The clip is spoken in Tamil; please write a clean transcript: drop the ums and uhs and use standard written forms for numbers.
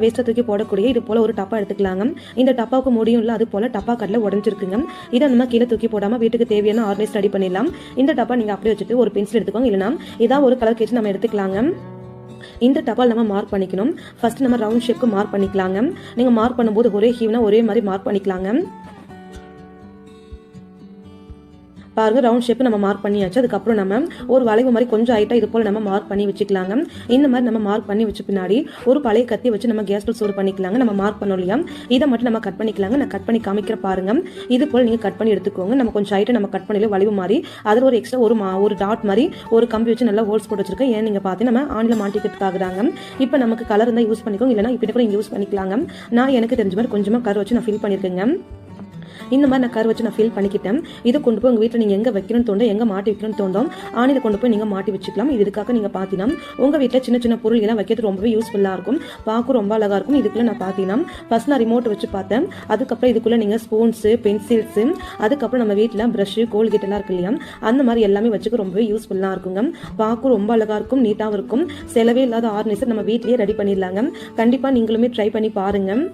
வேஸ்ட்டை தூக்கி போடக்கூடிய இது போல ஒரு டப்பா எடுத்துக்கலாங்க. இந்த டப்பாவுக்கு முடியும் இல்லை, அது போல டப்பா கட்டில் உடஞ்சிருக்குங்க. இதை நம்ம கீழே தூக்கி போடாமல் வீட்டுக்கு தேவையான ஆர்கனைஸ் ரெடி பண்ணிடலாம். இந்த டப்பா நீங்கள் அப்படியே வச்சுட்டு ஒரு பென்சில் எடுத்துக்கோங்க, இல்லைனா ஏதாவது ஒரு கலர் கேச்சு நம்ம எடுத்துக்கலாங்க. இந்த டப்பால் நம்ம மார்க் பண்ணிக்கணும். ஃபர்ஸ்ட் நம்ம ரவுண்ட் ஷேப்க்கு மார்க் பண்ணிக்கலாங்க. நீங்க மார்க் பண்ணும்போது ஒரே ஹீவ்னா ஒரே மாதிரி மார்க் பண்ணிக்கலாங்க. பாருங்க, ரவுண்ட் ஷேப் நம்ம மார்க் பண்ணியாச்சு. அதுக்கப்புறம் நம்ம ஒரு வளைவு மாதிரி கொஞ்சம் ஹைட்டா இது போல நம்ம மார்க் பண்ணி வச்சுக்கலாங்க. இந்த மாதிரி நம்ம மார்க் பண்ணி வச்ச பின்னாடி ஒரு பழைய கத்தி வச்சு நம்ம கேஸ்ல சூடு பண்ணிக்கலாங்க. நம்ம மார்க் பண்ணோம் இல்லையா, இதை மட்டும் நம்ம கட் பண்ணிக்கலாங்க. நான் கட் பண்ணி காமிக்கிற பாருங்க. இது போல நீங்க கட் பண்ணி எடுத்துக்கோங்க. நம்ம கொஞ்சம் ஹைட்டா நம்ம கட் பண்ணல வளைவு மாதிரி அதில் ஒரு எக்ஸ்ட்ரா ஒரு டாட் மாதிரி ஒரு கம்பி வச்சு நல்லா ஹோல்ஸ் போட்டு வச்சிருக்கேன். ஏன் நீங்க பார்த்து நம்ம ஆன்ல மாட்டிக்கிறதுக்காகிறாங்க. இப்போ நமக்கு கலர் இருந்தால் யூஸ் பண்ணிக்கோங்க, இல்லைனா இப்படி கூட யூஸ் பண்ணிக்கலாங்க. நான் எனக்கு தெரிஞ்ச மாதிரி கொஞ்சமா கலர் வச்சு நான் ஃபில் பண்ணியிருக்கேங்க. இந்த மாதிரி நான் கரு வச்சு நான் ஃபீல் பண்ணிக்கிட்டேன். இதை கொண்டு போய் உங்கள் வீட்டில் நீங்கள் எங்கே வைக்கணும்னு தோண்டும், எங்கே மாட்டி வைக்கணும்னு தோண்டும், ஆணியில் கொண்டு போய் நீங்கள் மாட்டி வச்சுக்கலாம். இதுக்காக நீங்கள் பார்த்தீங்கன்னா உங்கள் வீட்டில் சின்ன சின்ன பொருள் எல்லாம் வைக்கிறது ரொம்பவே யூஸ்ஃபுல்லாக இருக்கும். பார்க்க ரொம்ப அழகாக இருக்கும். இதுக்குள்ளே நான் பார்த்தீங்கன்னா ஃபர்ஸ்ட் நான் ரிமோட் வச்சு பார்த்தேன். அதுக்கப்புறம் இதுக்குள்ளே நீங்கள் ஸ்பூன்ஸு, பென்சில்ஸு, அதுக்கப்புறம் நம்ம வீட்டில் ப்ரஷ்ஷு, கோல்கேட் எல்லாம் இருக்கு இல்லையா, அந்த மாதிரி எல்லாமே வச்சுக்க ரொம்பவே யூஸ்ஃபுல்லாக இருக்குங்க. பார்க்க ரொம்ப அழகாக இருக்கும், நீட்டாகவும் இருக்கும். செலவே இல்லாத ஆர்கனைசர் நம்ம வீட்லேயே ரெடி பண்ணிடலாங்க. கண்டிப்பாக நீங்களுமே ட்ரை பண்ணி பாருங்கள்.